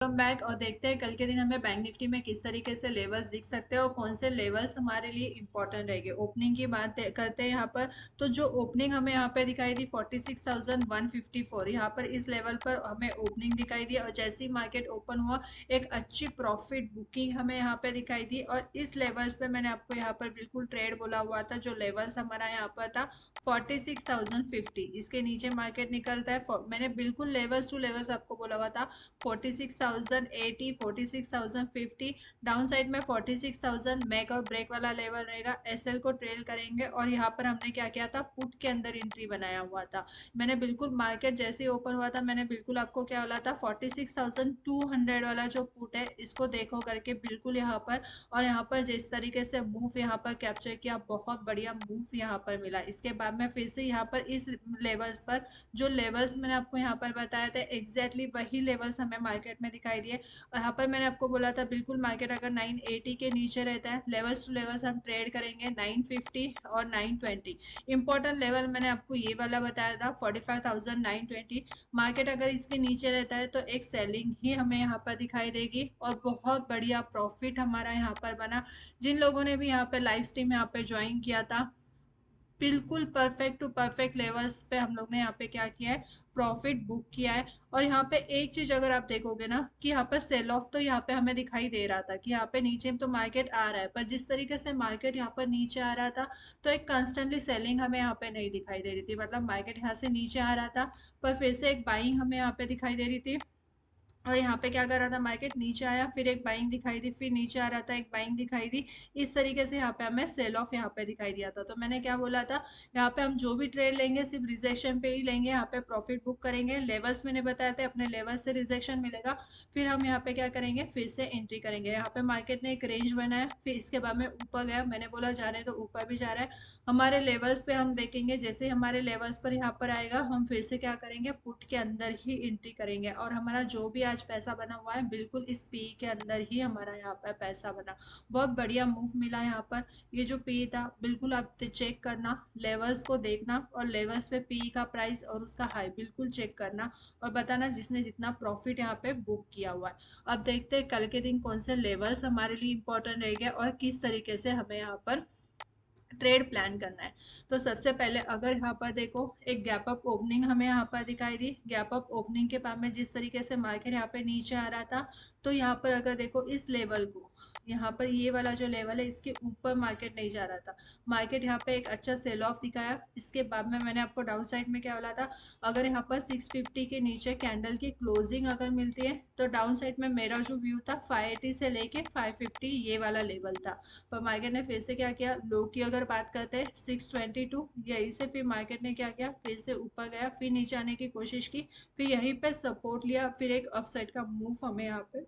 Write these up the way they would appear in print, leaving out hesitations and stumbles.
Come back और देखते हैं कल के दिन हमें बैंक निफ्टी में किस तरीके से लेवल्स दिख सकते हैं और कौन से लेवल्स हमारे लिए इंपॉर्टेंट रहेंगे। ओपनिंग की बात करते हैं यहाँ पर। तो जो ओपनिंग हमें यहाँ पे दिखाई दी 46,154, यहाँ पर इस लेवल पर हमें ओपनिंग दिखाई दी और जैसे ही मार्केट ओपन हुआ एक अच्छी प्रॉफिट बुकिंग हमें यहाँ पे दिखाई दी। और इस लेवल्स पे मैंने आपको यहाँ पर बिल्कुल ट्रेड बोला हुआ था, जो लेवल्स हमारा यहाँ पर था 46,050, इसके नीचे मार्केट निकलता है। मैंने बिल्कुल लेवल्स टू लेवल्स आपको बोला हुआ था 46,080, 46,050, डाउन साइड में 46,000 मेक और ब्रेक वाला लेवल रहेगा। एसएल को ट्रेल करेंगे और यहाँ पर हमने क्या किया था, पुट के अंदर एंट्री बनाया हुआ था। मैंने बिल्कुल मार्केट जैसे ही ओपन हुआ था मैंने बिल्कुल आपको क्या बोला था, 46,200 वाला जो पुट है इसको देखो करके बिल्कुल यहाँ पर। और यहाँ पर जिस तरीके से मूव यहाँ पर कैप्चर किया, बहुत बढ़िया मूव यहाँ पर मिला। इसके बाद में फिर से यहाँ पर इस लेवल्स पर जो लेवल्स मैंने आपको यहाँ पर बताया था एग्जैक्टली वही लेवल्स हमें मार्केट में दिखाई दिए। यहाँ पर मैंने आपको बोला था बिल्कुल मार्केट अगर 980 के नीचे रहता है, लेवल्स टू लेवल्स हम ट्रेड करेंगे 950 और 920। इंपॉर्टेंट लेवल मैंने आपको ये वाला बताया था 45,920। मार्केट अगर इसके नीचे रहता है तो एक सेलिंग ही हमें यहाँ पर दिखाई देगी और बहुत बढ़िया प्रॉफिट हमारा यहाँ पर बना। जिन लोगों ने भी यहाँ पे लाइव स्ट्रीम यहाँ पे ज्वाइन किया था, बिल्कुल परफेक्ट टू परफेक्ट लेवल्स पे हम लोग ने यहाँ पे क्या किया है, प्रॉफिट बुक किया है। और यहाँ पे एक चीज अगर आप देखोगे ना कि यहाँ पर सेल ऑफ तो यहाँ पे हमें दिखाई दे रहा था कि यहाँ पे नीचे तो मार्केट आ रहा है, पर जिस तरीके से मार्केट यहाँ पर नीचे आ रहा था तो एक कंस्टेंटली सेलिंग हमें यहाँ पे नहीं दिखाई दे रही थी। मतलब मार्केट यहाँ से नीचे आ रहा था पर फिर से एक बाइंग हमें यहाँ पे दिखाई दे रही थी। और यहाँ पे क्या कर रहा था, मार्केट नीचे आया फिर एक बाइंग दिखाई दी, फिर नीचे आ रहा था एक बाइंग दिखाई दी। इस तरीके से यहाँ पे हमें सेल ऑफ यहाँ पे दिखाई दिया था। तो मैंने क्या बोला था, यहाँ पे हम जो भी ट्रेड लेंगे सिर्फ रिजेक्शन पे ही लेंगे, यहाँ पे प्रॉफिट बुक करेंगे। लेवल्स मैंने बताया था अपने लेवल से रिजेक्शन मिलेगा, फिर हम यहाँ पे क्या करेंगे, फिर से एंट्री करेंगे। यहाँ पे मार्केट ने एक रेंज बनाया, फिर इसके बाद में ऊपर गया, मैंने बोला जाने तो ऊपर भी जा रहा है। हमारे लेवल्स पे हम देखेंगे, जैसे हमारे लेवल्स पर यहाँ पर आएगा हम फिर से क्या करेंगे, पुट के अंदर ही एंट्री करेंगे। और हमारा जो भी आज पैसा बना हुआ है बिल्कुल इस पी के अंदर ही हमारा यहाँ पर पैसा बना। बहुत बढ़िया मूव मिला यहाँ पर। ये जो पी था बिल्कुल आप चेक करना, लेवल्स को देखना और लेवल्स पे पी का प्राइस और उसका हाई बिल्कुल चेक करना और बताना जिसने जितना प्रॉफिट यहाँ पे बुक किया हुआ है। अब देखते हैं कल के दिन कौन से लेवल्स हमारे लिए इंपॉर्टेंट रहेंगे और किस तरीके से हमें यहाँ पर ट्रेड प्लान करना है। तो सबसे पहले अगर यहाँ पर देखो एक गैप अप ओपनिंग हमें यहाँ पर दिखाई दी। गैप अप ओपनिंग के बाद में जिस तरीके से मार्केट यहाँ पे नीचे आ रहा था, तो यहाँ पर अगर देखो इस लेवल को, यहाँ पर ये वाला जो लेवल है इसके ऊपर मार्केट नहीं जा रहा था। मार्केट यहाँ पे एक अच्छा सेल ऑफ दिखाया। इसके बाद में मैंने आपको डाउन साइड में क्या बोला था, अगर यहाँ पर 650 के नीचे कैंडल की क्लोजिंग अगर मिलती है तो डाउन साइड में मेरा जो व्यू था 580 से लेके 550 ये वाला लेवल था। पर मार्केट ने फिर से क्या किया, लो की अगर बात करते हैं 622, यहीं से फिर मार्केट ने क्या किया, फिर से ऊपर गया फिर नीचे आने की कोशिश की, फिर यहीं पे सपोर्ट लिया, फिर एक अपसाइड का मूव हमें यहाँ पे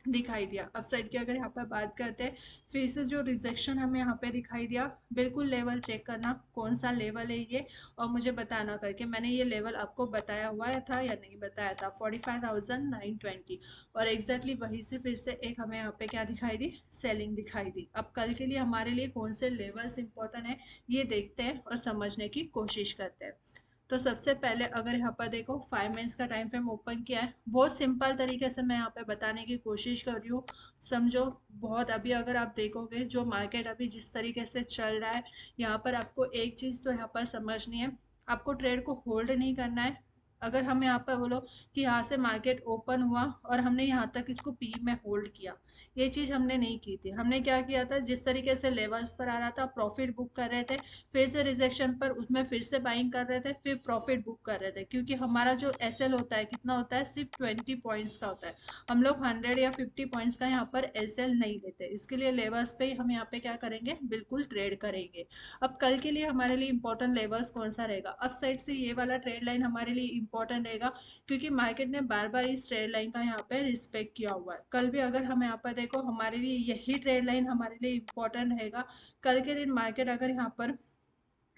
दिखाई दिया। अपसाइड की अगर यहाँ पर बात करते हैं, फिर से जो रिजेक्शन हमें यहाँ पे दिखाई दिया, बिल्कुल लेवल चेक करना कौन सा लेवल है ये और मुझे बताना करके मैंने ये लेवल आपको बताया हुआ था या नहीं बताया था, 45,920। और एग्जैक्टली वहीं से फिर से एक हमें यहाँ पे क्या दिखाई दी, सेलिंग दिखाई दी। अब कल के लिए हमारे लिए कौन से लेवल्स इंपॉर्टेंट है ये देखते हैं और समझने की कोशिश करते हैं। तो सबसे पहले अगर यहाँ पर देखो 5 मिनट्स का टाइम फ्रेम ओपन किया है, बहुत सिंपल तरीके से मैं यहाँ पे बताने की कोशिश कर रही हूँ, समझो। बहुत अभी अगर आप देखोगे जो मार्केट अभी जिस तरीके से चल रहा है, यहाँ पर आपको एक चीज़ तो यहाँ पर समझनी है, आपको ट्रेड को होल्ड नहीं करना है। अगर हम यहाँ पर बोलो कि यहाँ से मार्केट ओपन हुआ और हमने यहाँ तक इसको पी में होल्ड किया, ये चीज़ हमने नहीं की थी। हमने क्या किया था, जिस तरीके से लेवल्स पर आ रहा था प्रॉफिट बुक कर रहे थे, फिर से रिजेक्शन पर उसमें फिर से बाइंग कर रहे थे, फिर प्रॉफिट बुक कर रहे थे। क्योंकि हमारा जो एसएल होता है कितना होता है, सिर्फ 20 पॉइंट्स का होता है। हम लोग 100 या 50 पॉइंट्स का यहाँ पर एसएल नहीं लेते, इसके लिए लेवल्स पे ही हम यहाँ पे क्या करेंगे, बिल्कुल ट्रेड करेंगे। अब कल के लिए हमारे लिए इंपॉर्टेंट लेवल्स कौन सा रहेगा, अप साइड से ये वाला ट्रेड लाइन हमारे लिए इंपॉर्टेंट रहेगा, क्योंकि मार्केट ने बार बार इस ट्रेड लाइन का यहाँ पे रिस्पेक्ट किया हुआ है। कल भी अगर हम यहाँ पर देखो हमारे लिए यही ट्रेड लाइन हमारे लिए इंपॉर्टेंट रहेगा। कल के दिन मार्केट अगर यहाँ पर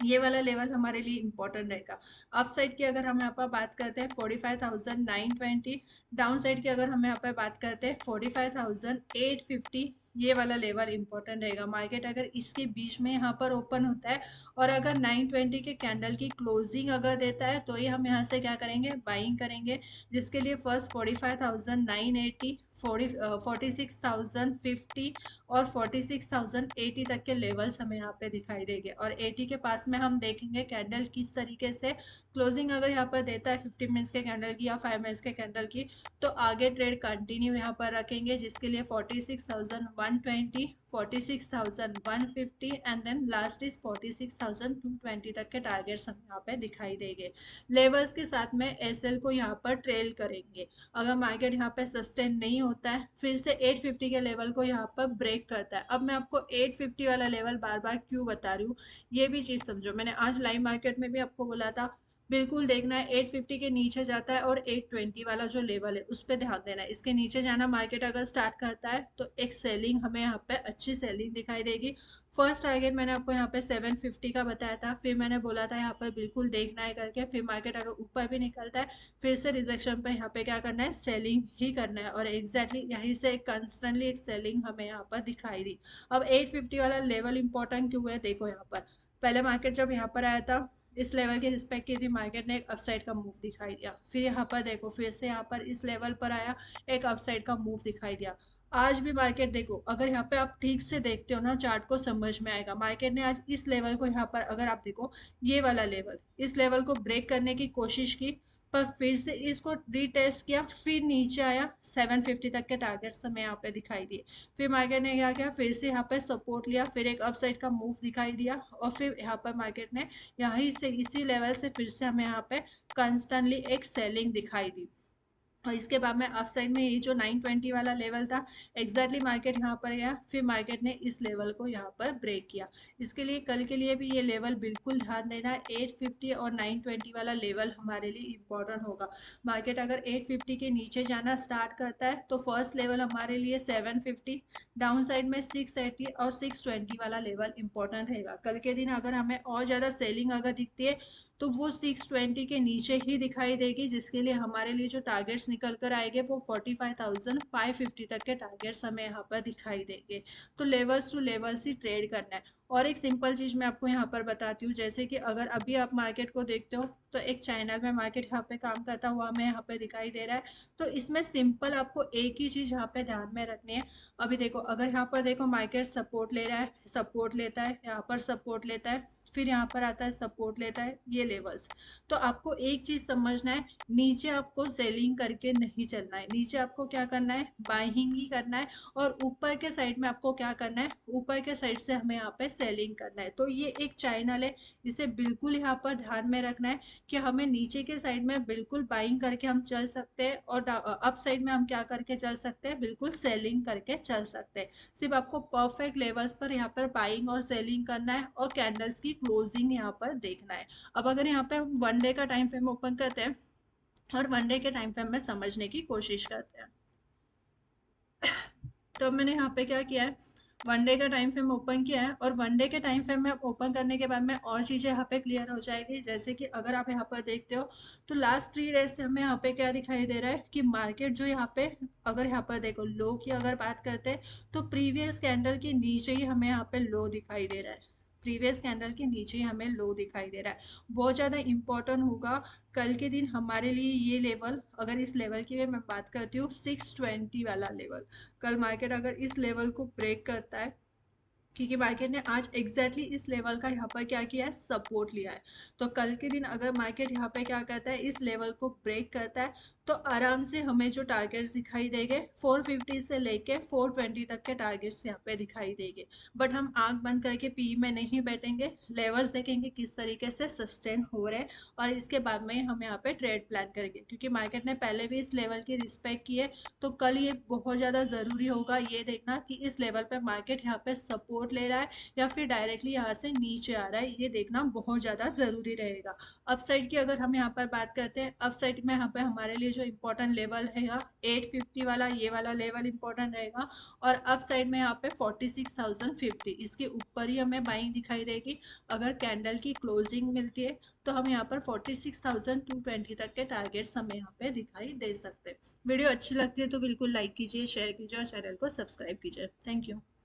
ये वाला लेवल हमारे लिए इंपॉर्टेंट रहेगा। अप साइड की अगर हम यहाँ पर बात करते हैं 45,920, डाउन साइड की अगर हम यहाँ पर बात करते हैं 45,850, ये वाला लेवल इंपॉर्टेंट रहेगा। मार्केट अगर इसके बीच में यहाँ पर ओपन होता है और अगर 920 के कैंडल की क्लोजिंग अगर देता है तो ये हम यहाँ से क्या करेंगे, बाइंग करेंगे, जिसके लिए फर्स्ट 45,980, 46,050 और 46,080 तक के लेवल्स हमें यहाँ पे दिखाई देंगे। और 80 के पास में हम देखेंगे कैंडल किस तरीके से क्लोजिंग अगर यहाँ पर देता है 15 मिनट्स के कैंडल की या 5 मिनट्स के कैंडल की, तो आगे ट्रेड कंटिन्यू यहाँ पर रखेंगे, जिसके लिए 46,120, 46,150 एंड देन लास्ट इज 46,220 तक के टारगेट्स हमें यहाँ पे दिखाई देंगे। लेवल्स के साथ में एसएल को यहाँ पर ट्रेल करेंगे। अगर मार्केट यहाँ पे सस्टेन नहीं होता है, फिर से 850 के लेवल को यहाँ पर ब्रेक करता है। अब मैं आपको 850 वाला लेवल बार बार क्यों बता रही हूँ, ये भी चीज़ समझो। मैंने आज लाइव मार्केट में भी आपको बोला था, बिल्कुल देखना है 850 के नीचे जाता है और 820 वाला जो लेवल है उस पर ध्यान देना है। इसके नीचे जाना मार्केट अगर स्टार्ट करता है तो एक सेलिंग हमें यहाँ पे अच्छी सेलिंग दिखाई देगी। फर्स्ट टारगेट मैंने आपको यहाँ पे 750 का बताया था, फिर मैंने बोला था यहाँ पर बिल्कुल देखना है करके, फिर मार्केट अगर ऊपर भी निकलता है फिर से रिजेक्शन पे यहाँ पे क्या करना है, सेलिंग ही करना है। और एग्जैक्टली यहीं से कंस्टेंटली एक सेलिंग हमें यहाँ पर दिखाई दी। अब 850 वाला लेवल इंपॉर्टेंट क्यों है, देखो यहाँ पर पहले मार्केट जब यहाँ पर आया था इस लेवल की रिस्पेक्ट की थी, मार्केट ने एक अपसाइड का मूव दिखाई दिया, फिर यहाँ पर देखो फिर से यहाँ पर इस लेवल पर आया, एक अपसाइड का मूव दिखाई दिया। आज भी मार्केट देखो, अगर यहाँ पे आप ठीक से देखते हो ना चार्ट को, समझ में आएगा मार्केट ने आज इस लेवल को यहाँ पर अगर आप देखो, ये वाला लेवल, इस लेवल को ब्रेक करने की कोशिश की, पर फिर से इसको रीटेस्ट किया, फिर नीचे आया, 750 तक के टारगेट्स हमें यहाँ पे दिखाई दिए। फिर मार्केट ने क्या किया, फिर से यहाँ पे सपोर्ट लिया, फिर एक अपसाइड का मूव दिखाई दिया, और फिर यहाँ पर मार्केट ने यहीं से इसी लेवल से फिर से हमें यहाँ पे कंस्टेंटली एक सेलिंग दिखाई दी। और इसके बाद में अप साइड में ये जो 920 वाला लेवल था, एग्जैक्टली मार्केट यहाँ पर गया, फिर मार्केट ने इस लेवल को यहाँ पर ब्रेक किया। इसके लिए कल के लिए भी ये लेवल बिल्कुल ध्यान देना है, 850 और 920 वाला लेवल हमारे लिए इंपॉर्टेंट होगा। मार्केट अगर 850 के नीचे जाना स्टार्ट करता है तो फर्स्ट लेवल हमारे लिए 750, डाउन साइड में 680 और 620 वाला लेवल इंपॉर्टेंट रहेगा। कल के दिन अगर हमें और ज़्यादा सेलिंग अगर दिखती है तो वो 620 के नीचे ही दिखाई देगी, जिसके लिए हमारे लिए जो टारगेट्स निकल कर आएंगे वो 45,550 तक के टारगेट्स हमें यहाँ पर दिखाई देंगे। तो लेवल्स टू लेवल्स ही ट्रेड करना है। और एक सिंपल चीज़ मैं आपको यहाँ पर बताती हूँ, जैसे कि अगर अभी आप मार्केट को देखते हो तो एक चैनल में मार्केट यहाँ पे काम करता हुआ हमें यहाँ पे दिखाई दे रहा है। तो इसमें सिंपल आपको एक ही चीज़ यहाँ पे ध्यान में रखनी है। अभी देखो, अगर यहाँ पर देखो मार्केट सपोर्ट ले रहा है, सपोर्ट लेता है, यहाँ पर सपोर्ट लेता है, फिर यहाँ पर आता है सपोर्ट लेता है, ये लेवल्स। तो आपको एक चीज समझना है, नीचे आपको सेलिंग करके नहीं चलना है, नीचे आपको क्या करना है, बाइंग ही करना है। और ऊपर के साइड में आपको क्या करना है, ऊपर के साइड से हमें यहाँ पे सेलिंग करना है। तो ये एक चैनल है, इसे बिल्कुल यहाँ पर ध्यान में रखना है कि हमें नीचे के साइड में बिल्कुल बाइंग करके हम चल सकते हैं, और अप साइड में हम क्या करके चल सकते हैं, बिल्कुल सेलिंग करके चल सकते हैं। सिर्फ आपको परफेक्ट लेवल्स पर यहाँ पर बाइंग और सेलिंग करना है और कैंडल्स की क्लोजिंग यहाँ पर देखना है। अब अगर यहाँ पे हम वन डे का टाइम फ्रेम ओपन करते हैं और वन डे के टाइम फ्रेम में समझने की कोशिश करते हैं, तो मैंने यहाँ पे क्या किया है, वन डे का टाइम फ्रेम ओपन किया है, और वन डे के टाइम फ्रेम में ओपन करने के बाद में और चीज़ें यहाँ पे क्लियर हो जाएगी। जैसे कि अगर आप यहाँ पर देखते हो तो लास्ट 3 डेज से हमें यहाँ पे क्या दिखाई दे रहा है कि मार्केट जो यहाँ पे, अगर यहाँ पर देखो लो की अगर बात करते हैं तो प्रीवियस कैंडल के नीचे ही हमें यहाँ पे लो दिखाई दे रहा है, प्रीवियस कैंडल के नीचे ही हमें लो दिखाई दे रहा है। बहुत ज़्यादा इंपॉर्टेंट होगा कल के दिन हमारे लिए ये लेवल। अगर इस लेवल की मैं बात करती हूँ 620 वाला लेवल, कल मार्केट अगर इस लेवल को ब्रेक करता है, क्योंकि मार्केट ने आज एग्जैक्टली इस लेवल का यहाँ पर क्या किया है, सपोर्ट लिया है। तो कल के दिन अगर मार्केट यहाँ पे क्या करता है, इस लेवल को ब्रेक करता है, तो आराम से हमें जो टारगेट्स दिखाई देंगे 450 से लेके 420 तक के टारगेट्स यहाँ पे दिखाई देंगे। बट हम आंख बंद करके पी में नहीं बैठेंगे, लेवल्स देखेंगे किस तरीके से सस्टेन हो रहे हैं, और इसके बाद में हम यहाँ पे ट्रेड प्लान करेंगे। क्योंकि मार्केट ने पहले भी इस लेवल की रिस्पेक्ट की है, तो कल ये बहुत ज़्यादा ज़रूरी होगा ये देखना कि इस लेवल पे मार्केट यहाँ पे सपोर्ट ले रहा है या फिर डायरेक्टली यहाँ से नीचे आ रहा है, ये देखना बहुत ज़्यादा ज़रूरी रहेगा। अप साइड की अगर हम यहाँ पर बात करते हैं, अप साइड में यहाँ पे हमारे लिए जो इंपॉर्टेंट लेवल है 850 वाला, ये वाला लेवल इंपॉर्टेंट रहेगा। और अप साइड में यहाँ पे 46,050, इसके ऊपर ही हमें बाइंग दिखाई देगी। अगर कैंडल की क्लोजिंग मिलती है तो हम यहाँ पर 46,220 तक के टारगेट्स हमें यहाँ पे दिखाई दे सकते हैं। वीडियो अच्छी लगती है तो बिल्कुल लाइक कीजिए, शेयर कीजिए और चैनल को सब्सक्राइब कीजिए। Thank you.